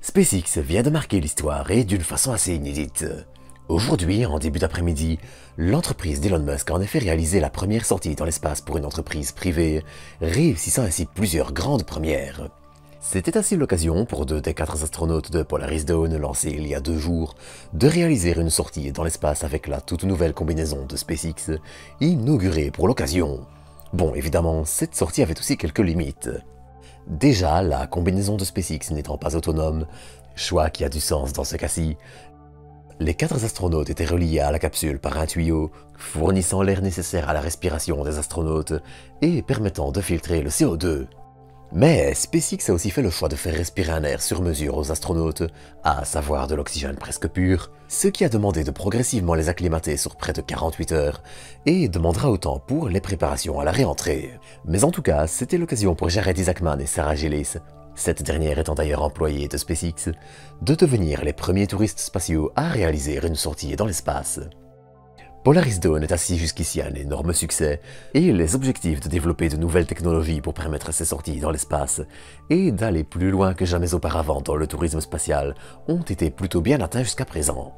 SpaceX vient de marquer l'histoire et d'une façon assez inédite. Aujourd'hui, en début d'après-midi, l'entreprise d'Elon Musk a en effet réalisé la première sortie dans l'espace pour une entreprise privée, réussissant ainsi plusieurs grandes premières. C'était ainsi l'occasion pour 2 des 4 astronautes de Polaris Dawn lancés il y a 2 jours de réaliser une sortie dans l'espace avec la toute nouvelle combinaison de SpaceX, inaugurée pour l'occasion. Bon, évidemment, cette sortie avait aussi quelques limites. Déjà, la combinaison de SpaceX n'étant pas autonome, choix qui a du sens dans ce cas-ci, les 4 astronautes étaient reliés à la capsule par un tuyau, fournissant l'air nécessaire à la respiration des astronautes et permettant de filtrer le CO2. Mais SpaceX a aussi fait le choix de faire respirer un air sur mesure aux astronautes, à savoir de l'oxygène presque pur, ce qui a demandé de progressivement les acclimater sur près de 48 heures, et demandera autant pour les préparations à la réentrée. Mais en tout cas, c'était l'occasion pour Jared Isaacman et Sarah Gillis, cette dernière étant d'ailleurs employée de SpaceX, de devenir les premiers touristes spatiaux à réaliser une sortie dans l'espace. Polaris Dawn est ainsi jusqu'ici un énorme succès, et les objectifs de développer de nouvelles technologies pour permettre ces sorties dans l'espace et d'aller plus loin que jamais auparavant dans le tourisme spatial ont été plutôt bien atteints jusqu'à présent.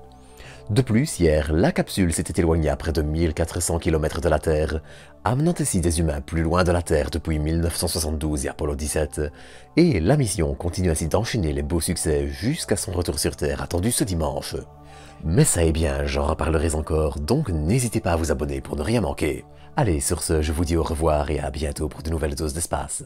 De plus, hier, la capsule s'était éloignée à près de 1400 km de la Terre, amenant ainsi des humains plus loin de la Terre depuis 1972 et Apollo 17, et la mission continue ainsi d'enchaîner les beaux succès jusqu'à son retour sur Terre attendu ce dimanche. Mais ça est bien, j'en reparlerai encore, donc n'hésitez pas à vous abonner pour ne rien manquer. Allez, sur ce, je vous dis au revoir et à bientôt pour de nouvelles doses d'espace.